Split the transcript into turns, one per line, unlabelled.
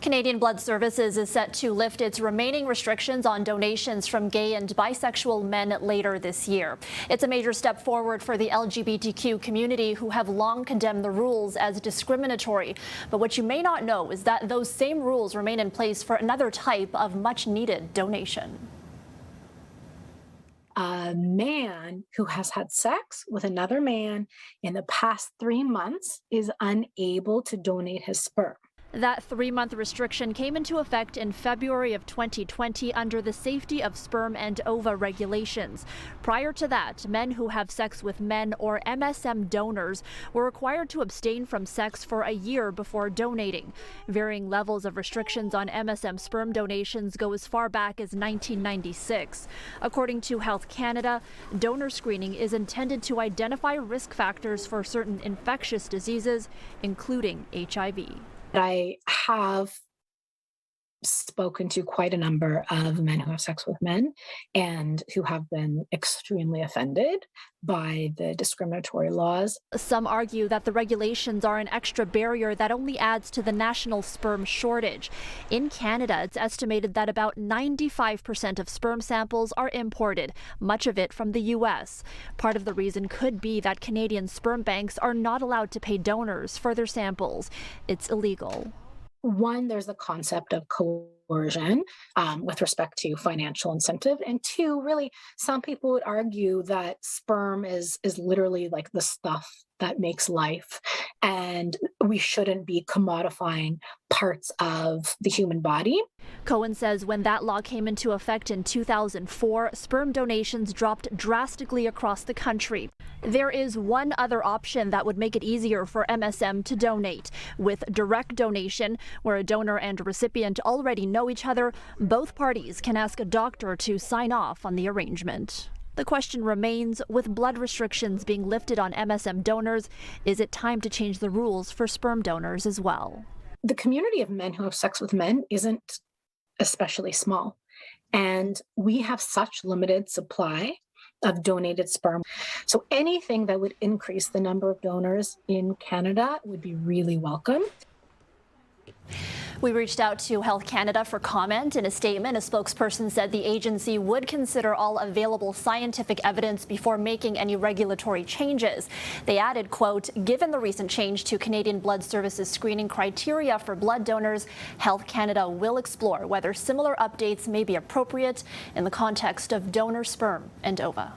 Canadian Blood Services is set to lift its remaining restrictions on donations from gay and bisexual men later this year. It's a major step forward for the LGBTQ community, who have long condemned the rules as discriminatory. But what you may not know is that those same rules remain in place for another type of much-needed donation.
A man who has had sex with another man in the past 3 months is unable to donate his sperm.
That 3-month restriction came into effect in February of 2020 under the Safety of Sperm and Ova regulations. Prior to that, men who have sex with men or MSM donors were required to abstain from sex for a year before donating. Varying levels of restrictions on MSM sperm donations go as far back as 1996. According to Health Canada, donor screening is intended to identify risk factors for certain infectious diseases, including HIV.
I have spoken to quite a number of men who have sex with men and who have been extremely offended by the discriminatory laws.
Some argue that the regulations are an extra barrier that only adds to the national sperm shortage. In Canada, it's estimated that about 95% of sperm samples are imported, much of it from the U.S. Part of the reason could be that Canadian sperm banks are not allowed to pay donors for their samples. It's illegal.
One, there's the concept of coercion with respect to financial incentive. And two, really, some people would argue that sperm is literally like the stuff that makes life. And we shouldn't be commodifying parts of the human body.
Cohen says when that law came into effect in 2004, sperm donations dropped drastically across the country. There is one other option that would make it easier for MSM to donate. With direct donation, where a donor and a recipient already know each other, both parties can ask a doctor to sign off on the arrangement. The question remains, with blood restrictions being lifted on MSM donors, is it time to change the rules for sperm donors as well?
The community of men who have sex with men isn't especially small, and we have such limited supply of donated sperm. So anything that would increase the number of donors in Canada would be really welcome.
We reached out to Health Canada for comment. In a statement, a spokesperson said the agency would consider all available scientific evidence before making any regulatory changes. They added, quote, "Given the recent change to Canadian Blood Services screening criteria for blood donors, Health Canada will explore whether similar updates may be appropriate in the context of donor sperm and ova."